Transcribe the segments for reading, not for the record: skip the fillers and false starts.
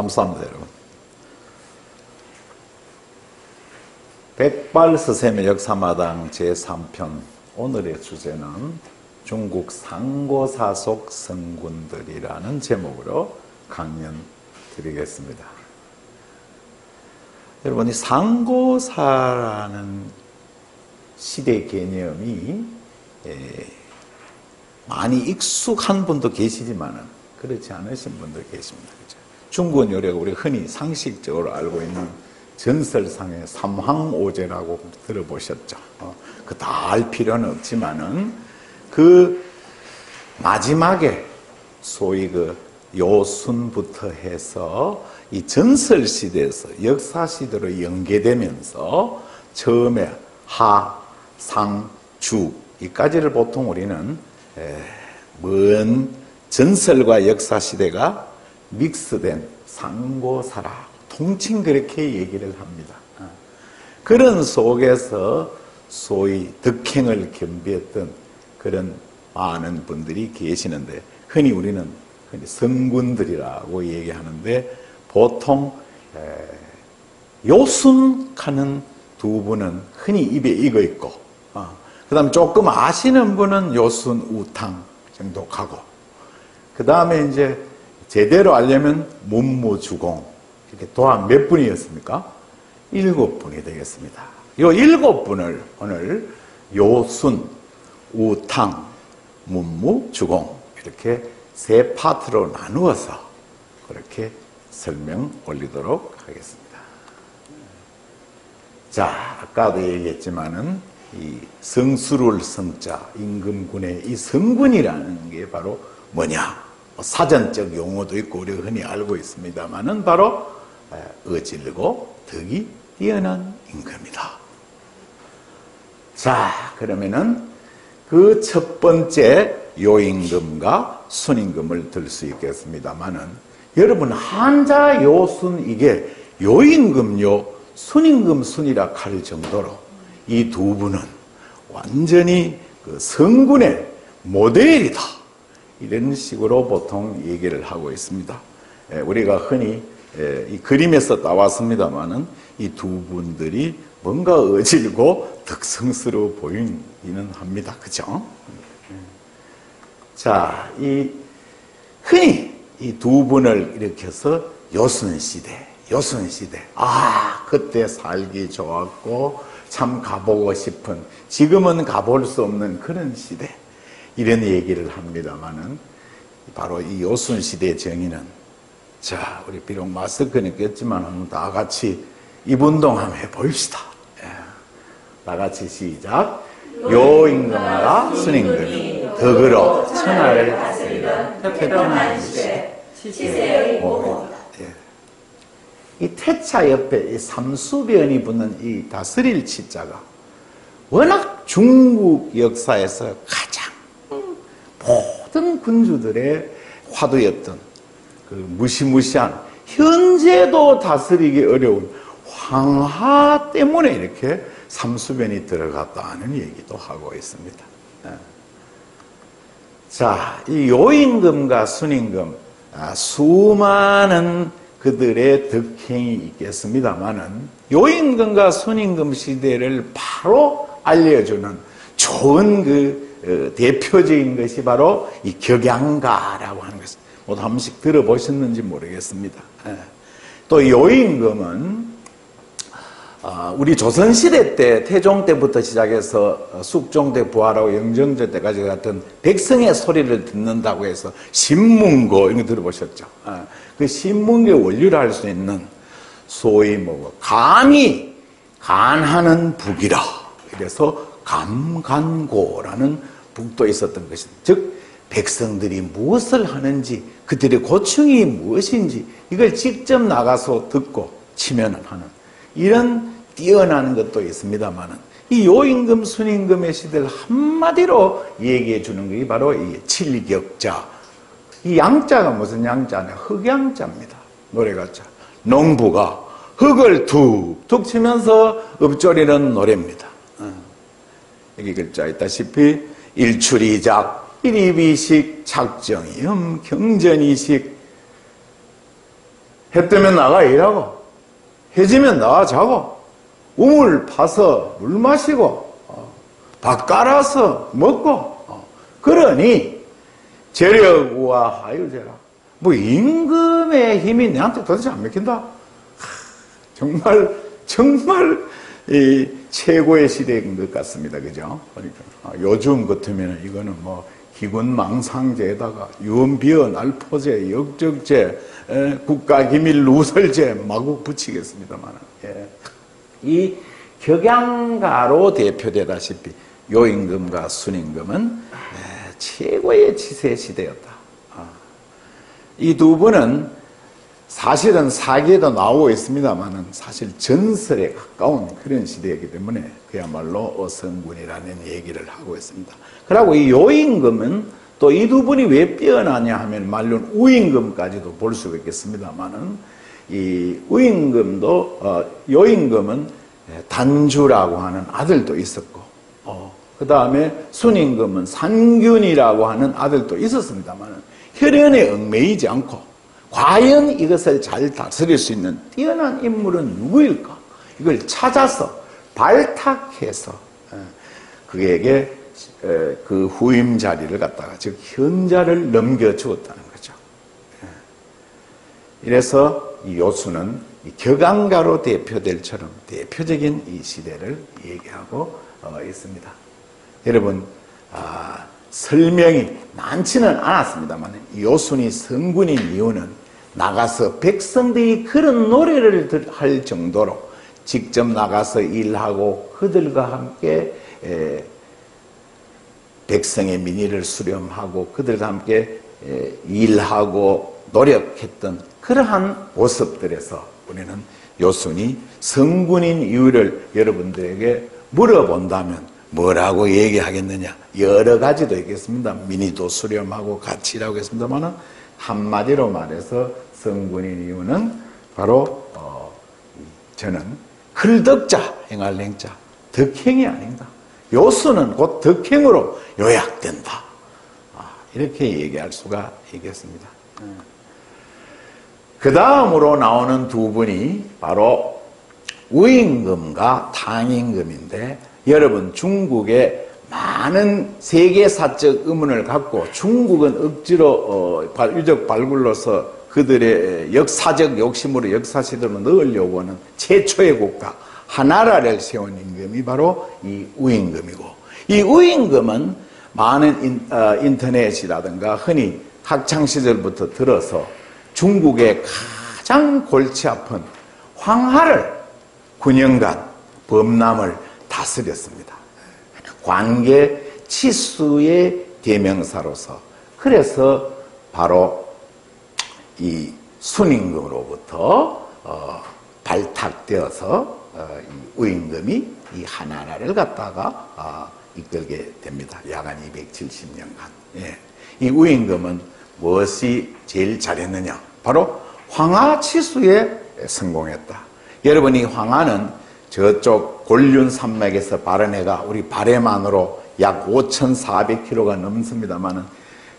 감사합니다, 여러분. 백발스쌤의 역사마당 제3편 오늘의 주제는 중국 상고사 속 성군들이라는 제목으로 강연 드리겠습니다. 여러분, 이 상고사라는 시대 개념이 많이 익숙한 분도 계시지만 그렇지 않으신 분도 계십니다. 그렇죠? 중국은 우리가 흔히 상식적으로 알고 있는 전설상의 삼황오제라고 들어보셨죠? 그 다 알 필요는 없지만은 그 마지막에 소위 그 요순부터 해서 이 전설 시대에서 역사 시대로 연계되면서 처음에 하, 상, 주 이까지를 보통 우리는 먼 전설과 역사 시대가 믹스된 상고사라 통칭 그렇게 얘기를 합니다. 그런 속에서 소위 덕행을 겸비했던 그런 많은 분들이 계시는데 흔히 우리는 성군들이라고 얘기하는데 보통 요순하는 두 분은 흔히 입에 익어 있고 그 다음에 조금 아시는 분은 요순 우탕 정도 가고 그 다음에 이제 제대로 알려면 문무주공 이렇게 또한 몇 분이었습니까? 7분이 되겠습니다. 이 7분을 오늘 요순, 우탕, 문무주공 이렇게 세 파트로 나누어서 그렇게 설명 올리도록 하겠습니다. 자, 아까도 얘기했지만은 이 성수를 성자 임금군의 이 성군이라는 게 바로 뭐냐? 사전적 용어도 있고 우리가 흔히 알고 있습니다만은 바로 어질고 덕이 뛰어난 임금이다. 자, 그러면은 그 첫 번째 요임금과 순임금을 들 수 있겠습니다만은 여러분 한자 요순 이게 요임금요 순임금 순이라 할 정도로 이 두 분은 완전히 그 성군의 모델이다. 이런 식으로 보통 얘기를 하고 있습니다. 우리가 흔히 이 그림에서 따왔습니다만은 이 두 분들이 뭔가 어질고 덕성스러워 보이기는 합니다. 그죠? 자, 흔히 이 두 분을 일으켜서 요순시대. 그때 살기 좋았고 참 가보고 싶은 지금은 가볼 수 없는 그런 시대. 이런 얘기를 합니다만은 바로 이 요순시대 정의는 자, 우리 비록 마스크는 꼈지만 한번 다 같이 입 운동 한번 해봅시다. 다 같이 시작. 요임금과 순임금이 덕으로 천하를 다스리던 태평한 시대 치세의 모호다. 이 태자 옆에 이 삼수변이 붙는 이 다스릴 치자가 워낙 중국 역사에서 가장 모든 군주들의 화두였던 그 무시무시한 현재도 다스리기 어려운 황하 때문에 이렇게 삼수변이 들어갔다는 얘기도 하고 있습니다. 자, 이 요임금과 순임금 수많은 그들의 덕행이 있겠습니다만은 요임금과 순임금 시대를 바로 알려주는 좋은 그 대표적인 것이 바로 이 격양가라고 하는 것입니다. 모두 한 번씩 들어보셨는지 모르겠습니다. 또 요임금은 우리 조선시대 때 태종 때부터 시작해서 숙종 때 부활하고 영정제 때까지 같은 백성의 소리를 듣는다고 해서 신문고 이런 거 들어보셨죠? 그 신문고의 원리를 할 수 있는 소위 감히 간하는 북이라 그래서 감간고라는 북도 있었던 것입니다. 즉 백성들이 무엇을 하는지 그들의 고충이 무엇인지 이걸 직접 나가서 듣고 치면은 하는 이런 뛰어나는 것도 있습니다만은 이 요임금 순임금의 시대를 한마디로 얘기해 주는 것이 바로 이 칠격자. 이 양자가 무슨 양자냐? 흑양자입니다. 노래가자. 농부가 흙을 툭툭 치면서 읊조리는 노래입니다. 여기 글자 있다시피 일출이작 일입이식 작정이음 경전이식 해 뜨면 나가 일하고, 해지면 나가 자고, 우물 파서 물 마시고, 밥 깔아서 먹고, 그러니 재력우와 하유제라. 뭐 임금의 힘이 내한테 도대체 안 먹힌다. 정말 이 최고의 시대인 것 같습니다. 그죠? 그러니까 요즘 같으면 이거는 뭐 기근망상제에다가 유언비어 날포제, 역적제, 국가기밀 누설제 마구 붙이겠습니다만, 예. 이 격양가로 대표되다시피 요임금과 순임금은 최고의 치세 시대였다. 이 두 분은 사실은 사기에도 나오고 있습니다만은 사실 전설에 가까운 그런 시대이기 때문에 그야말로 어성군이라는 얘기를 하고 있습니다. 그리고 이 요임금은 또 이 두 분이 왜 뛰어나냐 하면 말론 우임금까지도 볼 수가 있겠습니다만은 이 우임금도 요임금은 단주라고 하는 아들도 있었고, 그 다음에 순임금은 산균이라고 하는 아들도 있었습니다만은 혈연에 얽매이지 않고 과연 이것을 잘 다스릴 수 있는 뛰어난 인물은 누구일까? 이걸 찾아서 발탁해서 그에게 그 후임 자리를 갖다가 즉 현자를 넘겨주었다는 거죠. 이래서 이 요수는 이 격앙가로 대표될처럼 대표적인 이 시대를 얘기하고 있습니다. 여러분, 설명이 많지는 않았습니다만 요순이 성군인 이유는 나가서 백성들이 그런 노래를 할 정도로 직접 나가서 일하고 그들과 함께 백성의 민의를 수렴하고 그들과 함께 일하고 노력했던 그러한 모습들에서 우리는 요순이 성군인 이유를 여러분들에게 물어본다면 뭐라고 얘기하겠느냐? 여러 가지도 있겠습니다. 민의도 수렴하고 같이 일하고 있습니다만 한마디로 말해서 성군인 이유는 바로 저는 클덕자 행할 행자 덕행이 아닌가. 요수는 곧 덕행으로 요약된다. 이렇게 얘기할 수가 있겠습니다. 그 다음으로 나오는 두 분이 바로 우임금과 탕임금인데, 여러분 중국에 많은 세계사적 의문을 갖고 중국은 억지로 유적 발굴로서 그들의 역사적 욕심으로 역사시대로 넣으려고 하는 최초의 국가 하나라를 세운 임금이 바로 이 우임금이고, 이 우임금은 많은 인터넷이라든가 흔히 학창시절부터 들어서 중국의 가장 골치 아픈 황하를 9년간 범람을 다스렸습니다. 관계 치수의 대명사로서. 그래서 바로 이 순임금으로부터 발탁되어서 이 우임금이 이 하나라를 갖다가 이끌게 됩니다. 야간 270년간. 예. 이 우임금은 무엇이 제일 잘했느냐? 바로 황하 치수에 성공했다. 여러분, 이 황하는 저쪽 곤륜 산맥에서 발원해가 우리 발해만으로 약 5,400km가 넘습니다만은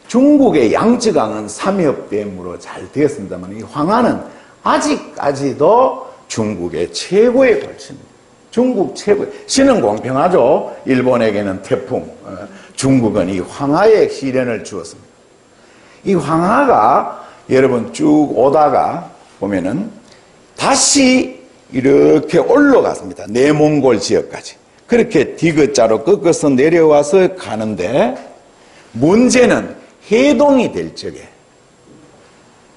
중국의 양쯔강은 삼엽댐으로 잘 되었습니다만 이 황하는 아직까지도 중국의 최고의 돌입니다. 중국 최고의, 신은 공평하죠. 일본에게는 태풍, 중국은 이 황하의 시련을 주었습니다. 이 황하가 여러분 쭉 오다가 보면은 다시 이렇게 올라갔습니다. 내몽골 지역까지. 그렇게 디귿자로 꺾어서 내려와서 가는데, 문제는 해동이 될 적에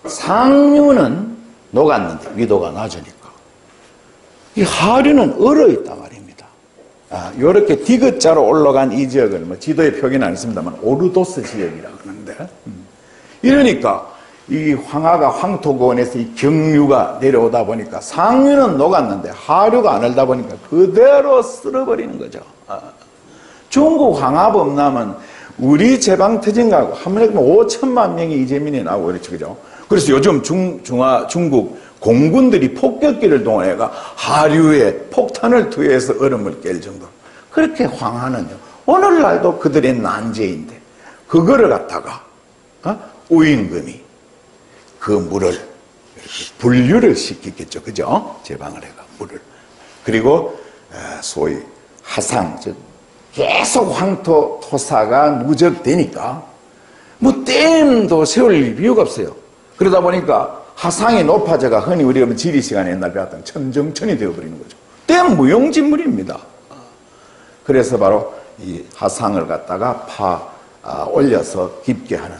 상류는 녹았는데 위도가 낮으니까 이 하류는 얼어있단 말입니다. 이렇게 디귿자로 올라간 이 지역을 뭐 지도에 표기는 안 했습니다만 오르도스 지역이라고 하는데, 이러니까 이 황하가 황토고원에서 이 경류가 내려오다 보니까 상류는 녹았는데 하류가 안 얼다 보니까 그대로 쓸어버리는 거죠. 중국 황하범람은 우리 제방터진가하고 하물며 5천만 명의 이재민이 나오고 그렇죠, 그죠? 그래서 요즘 중국 공군들이 폭격기를 동원해가 하류에 폭탄을 투여해서 얼음을 깰 정도. 그렇게 황하는요, 오늘날도 그들의 난제인데 그거를 갖다가 우임금이 그 물을 분류를 시키겠죠. 그죠? 제방을 해가 물을. 그리고 소위 하상, 즉 계속 황토 토사가 누적되니까 뭐 댐도 세울 이유가 없어요. 그러다 보니까 하상이 높아져가 흔히 우리가 지리 시간에 옛날 배웠던 천정천이 되어버리는 거죠. 댐 무용지물입니다. 그래서 바로 이 하상을 갖다가 올려서 깊게 하는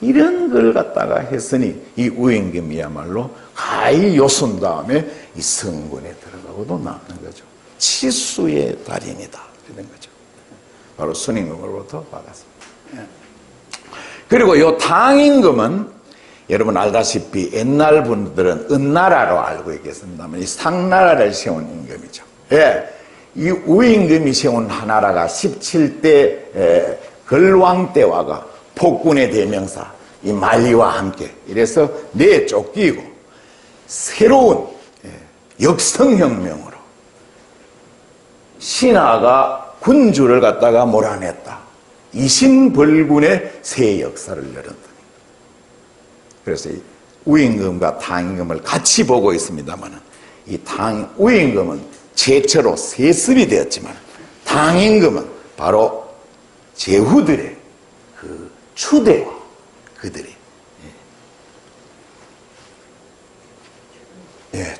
이런 걸 갖다가 했으니 이 우임금이야말로 가히 요순 다음에 이 성군에 들어가고도 남는 거죠. 치수의 달인이다 이런 거죠. 바로 순임금으로부터 받았습니다. 그리고 요 당임금은 여러분 알다시피 옛날 분들은 은나라로 알고 있겠습니다만 이 상나라를 세운 임금이죠. 예, 이 우임금이 세운 하나라가 17대 걸왕 때와가 폭군의 대명사 이 만리와 함께 이래서 내쫓기고 새로운 역성혁명으로 신하가 군주를 갖다가 몰아냈다. 이신벌군의 새 역사를 열었다. 그래서 이 우임금과 당임금을 같이 보고 있습니다만 이 우임금은 최초로 세습이 되었지만 당임금은 바로 제후들의 그 추대와 그들의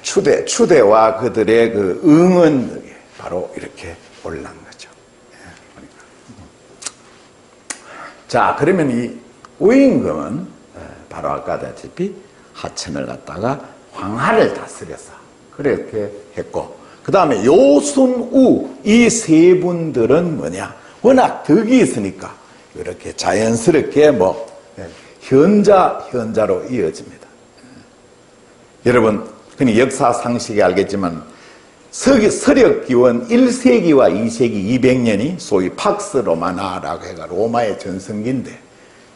추대와 그들의 그 응원력에 바로 이렇게 올라간 거죠. 자, 그러면 이 우임금은 바로 아까 다시피 하천을 갖다가 황하를 다스려서 그렇게 했고, 그 다음에 요순우 이 세 분들은 뭐냐, 워낙 덕이 있으니까 이렇게 자연스럽게 현자로 이어집니다. 여러분 그니 역사 상식이 알겠지만 서력 기원 1세기와 2세기 200년이 소위 팍스 로마나라고 해가 로마의 전성기인데,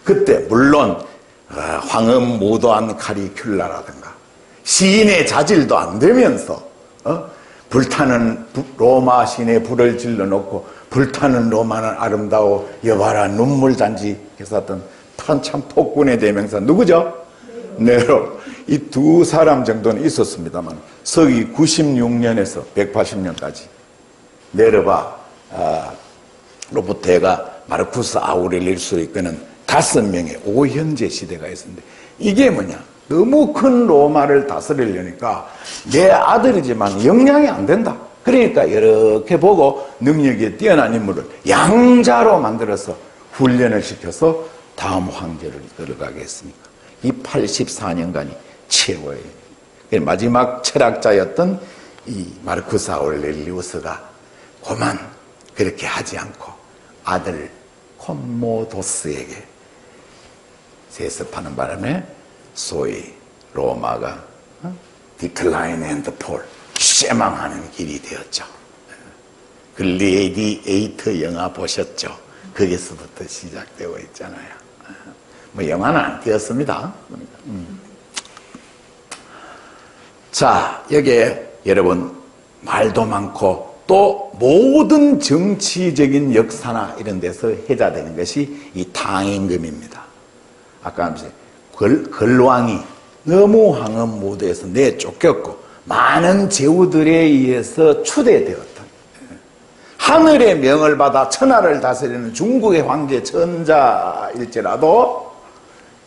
그때 물론 황금 무도한 카리큘라라든가 시인의 자질도 안 되면서 불타는 로마 신에 불을 질러놓고 불타는 로마는 아름다워 여봐라 눈물 잔지 했었던 참 폭군의 대명사 누구죠? 네로. 이 두 사람 정도는 있었습니다만 서기 96년에서 180년까지 네르바 로부테가 마르쿠스 아우렐리우스를 이끄는 5명의 오현제 시대가 있었는데, 이게 뭐냐, 너무 큰 로마를 다스리려니까 내 아들이지만 역량이 안 된다. 그러니까 이렇게 보고 능력이 뛰어난 인물을 양자로 만들어서 훈련을 시켜서 다음 황제를 이끌어가게 했으니까 이 84년간이 최고예요. 마지막 철학자였던 이 마르쿠스 아우렐리우스가 고만 그렇게 하지 않고 아들 콤모도스에게 세습하는 바람에 소위 로마가 디클라인 앤드 폴, 쇠망하는 길이 되었죠. 글래디에이터 영화 보셨죠? 거기서부터 시작되고 있잖아요. 영화는 안 띄었습니다. 자, 여기에 여러분 말도 많고 또 모든 정치적인 역사나 이런 데서 해자되는 것이 이 당임금입니다. 아까 걸왕이 너무 황금 무도에서 내쫓겼고 많은 제후들에 의해서 추대되었던, 하늘의 명을 받아 천하를 다스리는 중국의 황제 천자일지라도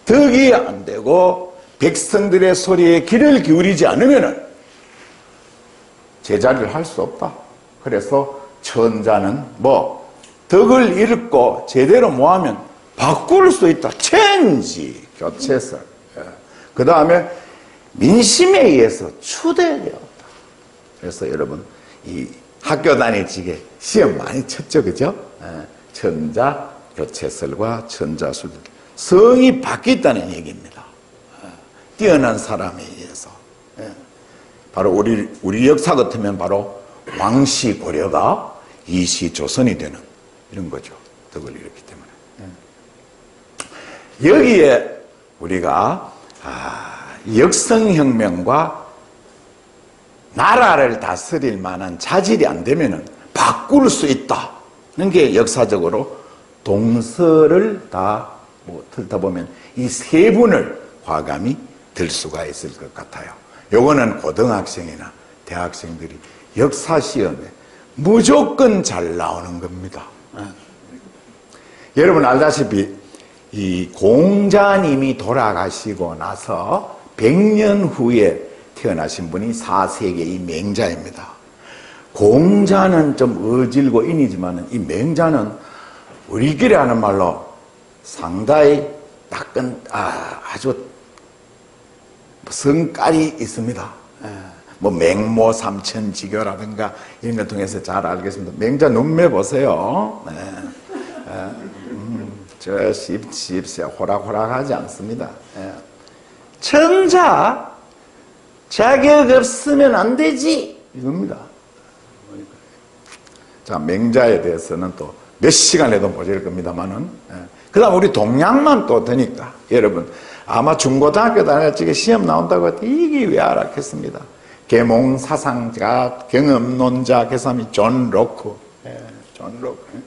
덕이 안 되고 백성들의 소리에 귀를 기울이지 않으면 제자리를 할 수 없다. 그래서 천자는 덕을 잃고 제대로 뭐하면 바꿀 수 있다. 체인지, 교체설. 그 다음에 민심에 의해서 추대되었다. 그래서 여러분 이 학교 다니지게 시험 많이 쳤죠, 그죠? 천자 교체설과 천자술, 성이 바뀌었다는 얘기입니다. 뛰어난 사람에 의해서. 바로 우리 역사 같으면 바로 왕시 고려가 이시 조선이 되는 이런 거죠. 덕을 잃었기 때문에. 여기에 우리가 역성혁명과 나라를 다스릴 만한 자질이 안 되면 바꿀 수 있다는 게 역사적으로 동서를 다 훑어보면 이 세 분을 과감히 들 수가 있을 것 같아요. 요거는 고등학생이나 대학생들이 역사 시험에 무조건 잘 나오는 겁니다. 여러분 알다시피 이 공자님이 돌아가시고 나서 100년 후에 태어나신 분이 4세기의 맹자입니다. 공자는 좀 어질고 인이지만 이 맹자는 우리끼리 하는 말로 상당히 따끈 아주 성깔이 있습니다. 뭐 맹모 삼천지교라든가 이런 걸 통해서 잘 알겠습니다. 맹자 눈매 보세요. 저 씹씹 호락호락하지 않습니다. 천자 자격 없으면 안 되지 이겁니다. 자, 맹자에 대해서는 또 몇 시간에도 모자랄 겁니다만은 그 다음 우리 동양만 또 되니까 여러분 아마 중고등학교 다닐 적에 시험 나온다고 해도 이게 왜 알았겠습니다. 계몽사상자 경험론자 개삼이 존 로크. 존 로크.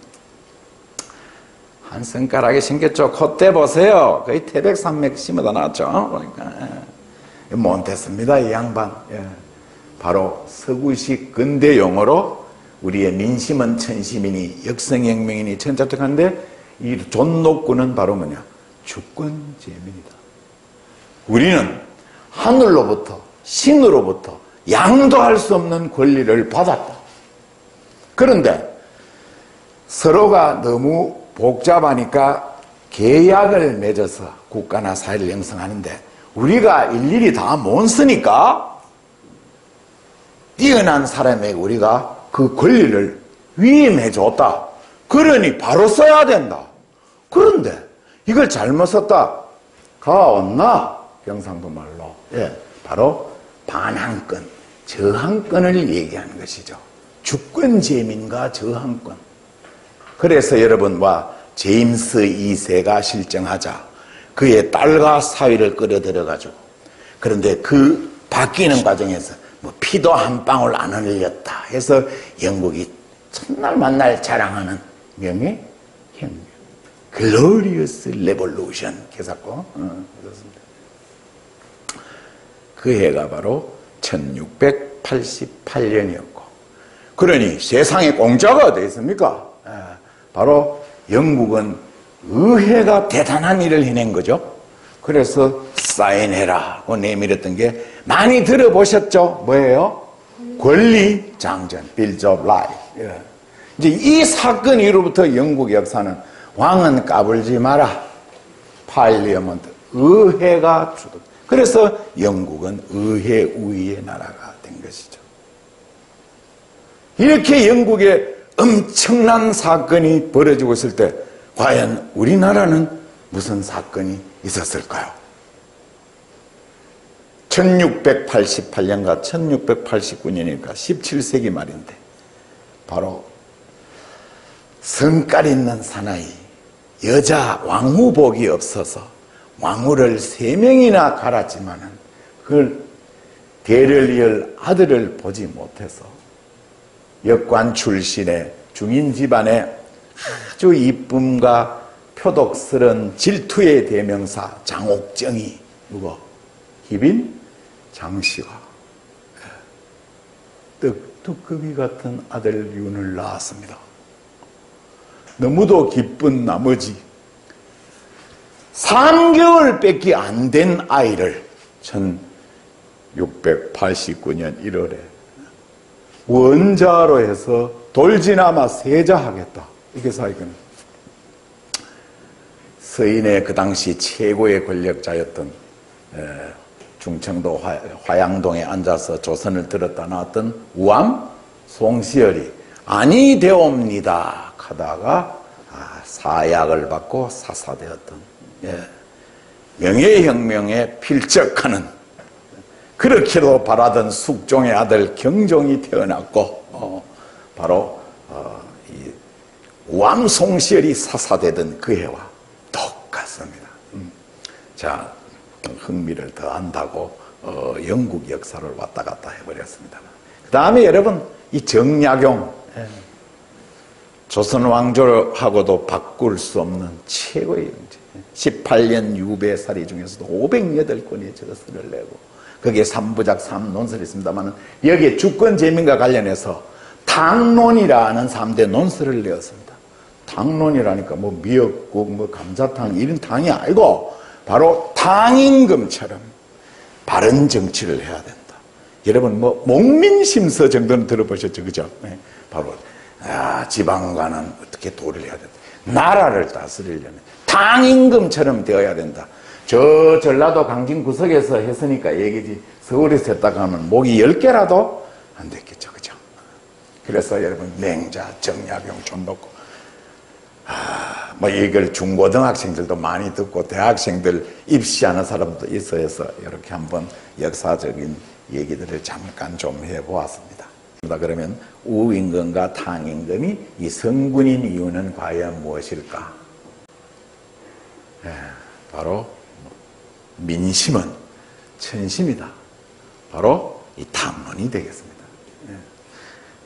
한 손가락에 생겼죠. 콧대 보세요. 거의 태백산맥 심어다 놨죠. 그러니까 몬테스입니다 이 양반. 바로 서구식 근대 용어로 우리의 민심은 천시민이 역성혁명이니 천자특한데 이 존 로크는 바로 뭐냐? 주권제민이다. 우리는 하늘로부터 신으로부터 양도할 수 없는 권리를 받았다. 그런데 서로가 너무 복잡하니까 계약을 맺어서 국가나 사회를 형성하는데 우리가 일일이 다 못 쓰니까 뛰어난 사람에게 우리가 그 권리를 위임해 줬다. 그러니 바로 써야 된다. 그런데 이걸 잘못 썼다. 가왔나? 경상도 말로. 바로 반항권, 저항권을 얘기하는 것이죠. 주권제민과 저항권. 그래서 여러분과 제임스 2세가 실정하자 그의 딸과 사위를 끌어들여가지고 그런데 그 바뀌는 과정에서 뭐 피도 한 방울 안 흘렸다 해서 영국이 첫날 만날 자랑하는 명예 혁명 글로리어스 레볼루션 개사고 그렇습니다. 그 해가 바로 1688년이었고 그러니 세상에 공짜가 어디 있습니까? 바로 영국은 의회가 대단한 일을 해낸 거죠. 그래서 사인해라고 내밀었던 게 많이 들어보셨죠? 뭐예요? 권리장전, Bills of Rights. 이제 이 사건 이후로부터 영국 역사는 왕은 까불지 마라. 파일리어먼트, 의회가 주도. 그래서 영국은 의회 우위의 나라가 된 것이죠. 이렇게 영국에 엄청난 사건이 벌어지고 있을 때 과연 우리나라는 무슨 사건이 있었을까요? 1688년과 1689년이니까 17세기 말인데 바로 성깔 있는 사나이 여자 왕후복이 없어서 왕후를 3명이나 갈았지만은 그걸 대를 이을 아들을 보지 못해서 역관 출신의 중인 집안의 아주 이쁨과 표독스런 질투의 대명사 장옥정이 누구? 희빈 장씨가 떡두꺼비 같은 아들 윤을 낳았습니다. 너무도 기쁜 나머지 3개월밖에 안 된 아이를 1689년 1월에 원자로 해서 돌지나마 세자하겠다. 이게 사이거는 서인의 그 당시 최고의 권력자였던 중청도 화양동에 앉아서 조선을 들었다 놨던 우암 송시열이 아니 되옵니다 하다가 사약을 받고 사사되었던 명예혁명에 필적하는 그렇게도 바라던 숙종의 아들 경종이 태어났고 바로 이 우암 송시열이 사사되던 그 해와 똑같습니다. 자, 흥미를 더한다고 영국 역사를 왔다 갔다 해버렸습니다. 그 다음에 여러분 이 정약용 조선 왕조하고도 바꿀 수 없는 최고의 영제. 18년 유배살이 중에서도 508권의 저서를 내고 거기에 3부작 3논설이 있습니다만 여기에 주권 제민과 관련해서 당론이라는 3대 논설을 내었습니다. 당론이라니까 뭐 미역국, 뭐 감자탕 이런 당이 아니고 바로 당임금처럼 바른 정치를 해야 된다. 여러분 뭐 목민심서 정도는 들어보셨죠, 그죠? 네. 바로 지방과는 어떻게 도를 해야 된다. 나라를 다스리려면 당임금처럼 되어야 된다. 저 전라도 강진구석에서 했으니까 얘기지 서울에서 했다가 하면 목이 10개라도 안 됐겠죠, 그죠? 그래서 여러분 맹자, 정약용, 존덕고 뭐 이걸 중고등학생들도 많이 듣고 대학생들 입시하는 사람도 있어서 이렇게 한번 역사적인 얘기들을 잠깐 좀 해보았습니다. 그러면 우임금과 탕임금이 이 성군인 이유는 과연 무엇일까? 바로 민심은 천심이다. 바로 이 탐론이 되겠습니다.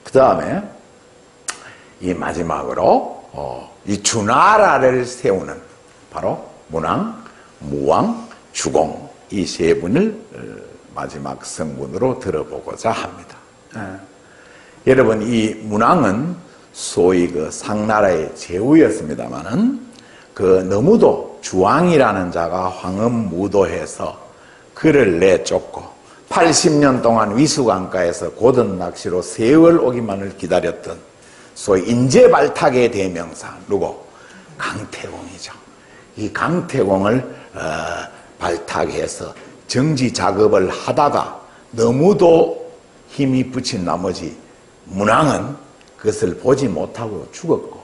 그 다음에 이 마지막으로 이 주나라를 세우는 바로 문왕, 무왕, 주공 이 세 분을 마지막 성군으로 들어보고자 합니다. 여러분 이 문왕은 소위 그 상나라의 제후였습니다마는 그 너무도 주왕이라는 자가 황음무도해서 그를 내쫓고 80년 동안 위수강가에서 고든 낚시로 세월 오기만을 기다렸던 소위 인재발탁의 대명사 누구? 강태공이죠. 이 강태공을 발탁해서 정지 작업을 하다가 너무도 힘이 붙인 나머지 문왕은 그것을 보지 못하고 죽었고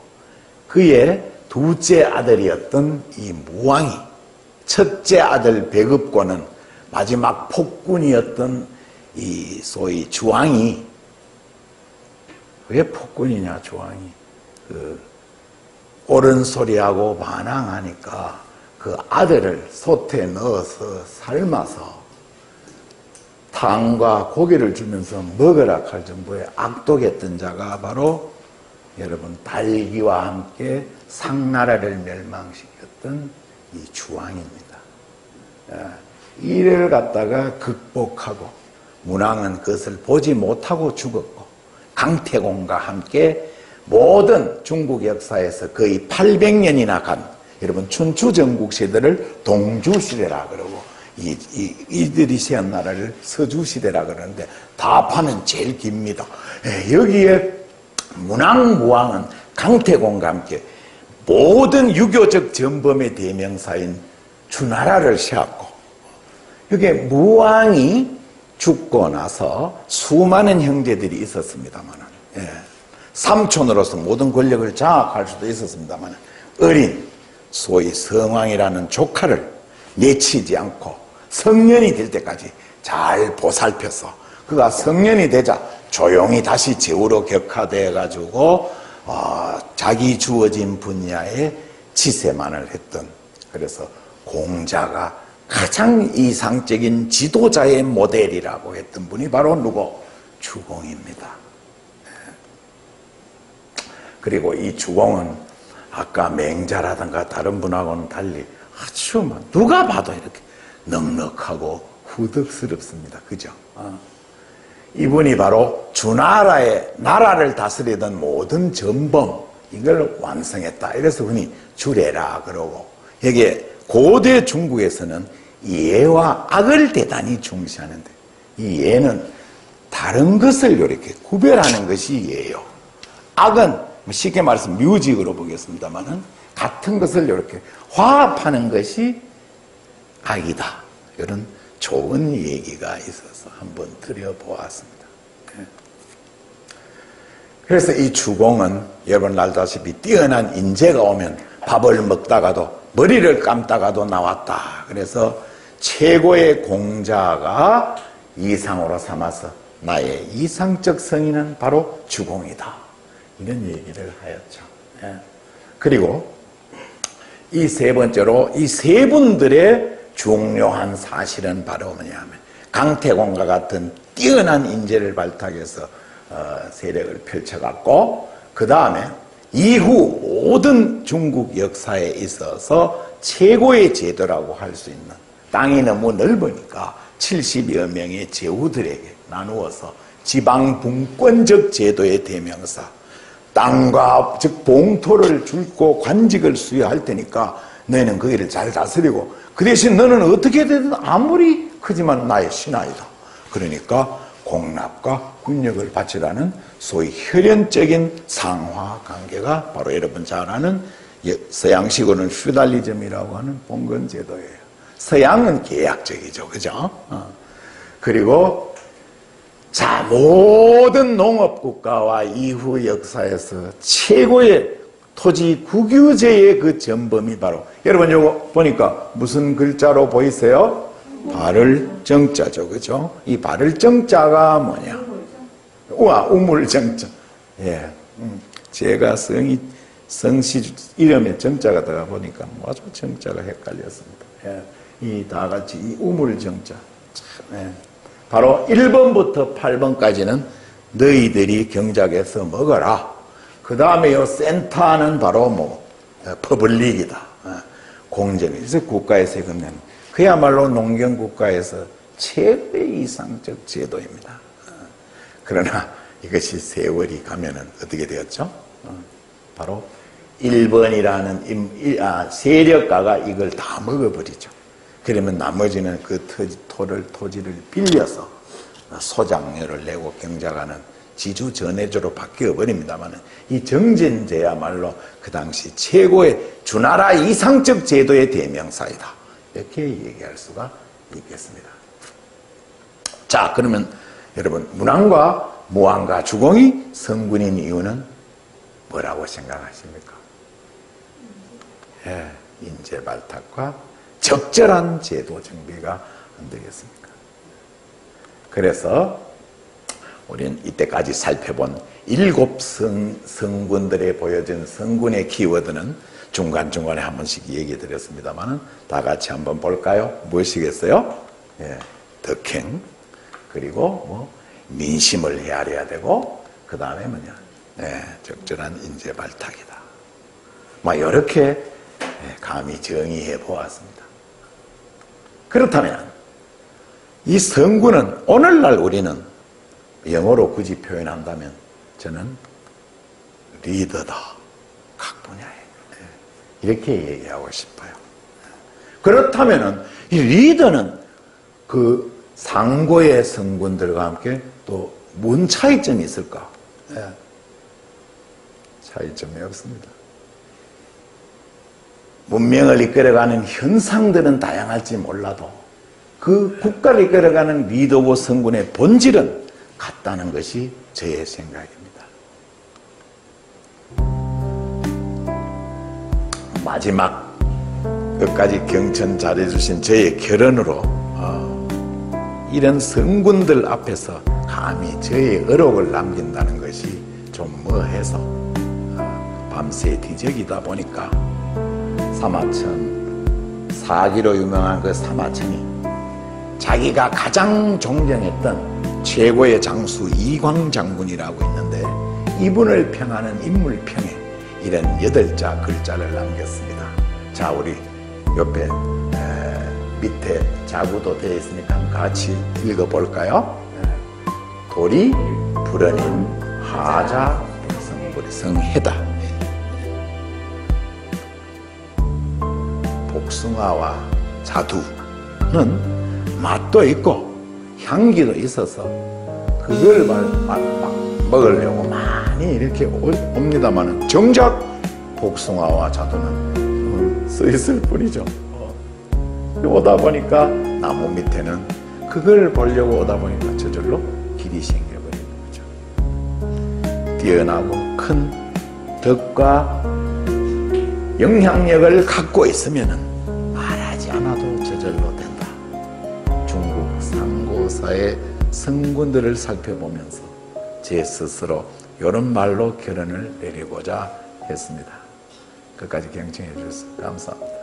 그의 둘째 아들이었던 이 무왕이 첫째 아들 백업고는 마지막 폭군이었던 이 소위 주왕이 왜 폭군이냐 주왕이 그 옳은 소리하고 반항하니까 그 아들을 솥에 넣어서 삶아서 탕과 고기를 주면서 먹으라 할 정도의 악독했던 자가 바로 여러분 달기와 함께 상나라를 멸망시켰던 이 주왕입니다. 이를 갖다가 극복하고 문왕은 그것을 보지 못하고 죽었고 강태공과 함께 모든 중국 역사에서 거의 800년이나 간 여러분 춘추전국 시대를 동주시대라 그러고 이들이 세운 나라를 서주시대라 그러는데 다파는 제일 깁니다. 여기에 문왕, 무왕은 강태공과 함께 모든 유교적 전범의 대명사인 주나라를 세웠고 여기에 무왕이 죽고 나서 수많은 형제들이 있었습니다만 삼촌으로서 모든 권력을 장악할 수도 있었습니다만 어린 소위 성왕이라는 조카를 내치지 않고 성년이 될 때까지 잘 보살펴서 그가 성년이 되자 조용히 다시 제후로 격화되어 가지고 자기 주어진 분야에 치세만을 했던 그래서 공자가 가장 이상적인 지도자의 모델이라고 했던 분이 바로 누구? 주공입니다. 그리고 이 주공은 아까 맹자라든가 다른 분하고는 달리 아주 누가 봐도 이렇게 넉넉하고 후덕스럽습니다. 그죠? 이분이 바로 주나라의 나라를 다스리던 모든 전범 이걸 완성했다. 이래서 흔히 주례라 그러고 여기에 고대 중국에서는 예와 악을 대단히 중시하는데 이 예는 다른 것을 이렇게 구별하는 것이 예요. 악은 쉽게 말해서 뮤직으로 보겠습니다만은 같은 것을 이렇게 화합하는 것이 악이다. 이런 좋은 얘기가 있어서 한번 드려보았습니다. 그래서 이 주공은 여러분 알다시피 뛰어난 인재가 오면 밥을 먹다가도 머리를 감다가도 나왔다. 그래서 최고의 공자가 이상으로 삼아서 나의 이상적 성인은 바로 주공이다. 이런 얘기를 하였죠. 그리고 이 세 번째로 이 세 분들의 중요한 사실은 바로 뭐냐면 강태공과 같은 뛰어난 인재를 발탁해서 세력을 펼쳐갔고 그 다음에 이후 모든 중국 역사에 있어서 최고의 제도라고 할 수 있는, 땅이 너무 넓으니까 70여 명의 제후들에게 나누어서 지방분권적 제도의 대명사, 땅과 즉 봉토를 줄고 관직을 수여할 테니까 너희는 거기를 잘 다스리고 그 대신 너는 어떻게 되든 아무리 크지만 나의 신하이다. 그러니까 공납과 군력을 바치라는 소위 혈연적인 상하 관계가 바로 여러분 잘 아는 서양식으로는 퓨달리즘이라고 하는 봉건 제도예요. 서양은 계약적이죠, 그죠? 그리고 자, 모든 농업국가와 이후 역사에서 최고의 토지 국유제의 그 전범이 바로, 여러분 이거 보니까 무슨 글자로 보이세요? 발을 정자죠, 그죠? 이 발을 정자가 뭐냐? 우와, 우물정자. 예, 제가 성씨 이름에 정자가 들어가 보니까 아주 정자가 헷갈렸습니다. 예, 이 다 같이 이 우물정자. 예. 바로 1번부터 8번까지는 너희들이 경작해서 먹어라. 그 다음에 요 센터는 바로 뭐 퍼블릭이다. 공정이. 그래서 국가의 세금내는 그야말로 농경국가에서 최고의 이상적 제도입니다. 그러나 이것이 세월이 가면은 어떻게 되었죠? 바로 1번이라는 세력가가 이걸 다 먹어버리죠. 그러면 나머지는 그 토지를 빌려서 소장료를 내고 경작하는 지주 전해주로 바뀌어 버립니다만, 이 정진제야말로 그 당시 최고의 주나라 이상적 제도의 대명사이다. 이렇게 얘기할 수가 있겠습니다. 자, 그러면 여러분, 문왕과 무왕과 주공이 성군인 이유는 뭐라고 생각하십니까? 예, 인재발탁과 적절한 제도 정비가 안 되겠습니까? 그래서 우리는 이때까지 살펴본 7 성군들에 보여진 성군의 키워드는 중간중간에 한 번씩 얘기 드렸습니다만 다 같이 한번 볼까요? 무엇이겠어요? 예, 덕행, 그리고 뭐 민심을 헤아려야 되고, 그 다음에 뭐냐? 예, 적절한 인재발탁이다. 뭐 이렇게 감히 정의해 보았습니다. 그렇다면 이 성군은 오늘날 우리는 영어로 굳이 표현한다면 저는 리더다, 각 분야에, 이렇게 얘기하고 싶어요. 그렇다면 이 리더는 그 상고의 성군들과 함께 또 뭔 차이점이 있을까? 차이점이 없습니다. 문명을 이끌어가는 현상들은 다양할지 몰라도 그 국가를 이끌어가는 리더고 성군의 본질은 같다는 것이 저의 생각입니다. 마지막 끝까지 경청 잘해주신 저의 결론으로 이런 성군들 앞에서 감히 저의 어록을 남긴다는 것이 좀 뭐해서 밤새 뒤적이다 보니까 사마천, 사기로 유명한 그 사마천이 자기가 가장 존경했던 최고의 장수 이광 장군이라고 있는데, 이분을 평하는 인물평에 이런 8자 글자를 남겼습니다. 자, 우리 옆에 밑에 자구도 되어 있으니까 같이 읽어볼까요? 도리 불어님 하자 성불이 성해다. 복숭아와 자두는 맛도 있고 향기도 있어서 그걸 막 먹으려고 많이 이렇게 옵니다만, 정작 복숭아와 자두는 써 있을 뿐이죠. 오다 보니까 나무 밑에는 그걸 보려고 오다 보니까 저절로 길이 생겨버리는 거죠. 뛰어나고 큰 덕과 영향력을 갖고 있으면은 말하지 않아도 저절로 된다. 중국 상고사의 성군들을 살펴보면서 제 스스로 이런 말로 결론을 내리고자 했습니다. 끝까지 경청해 주셔서 감사합니다.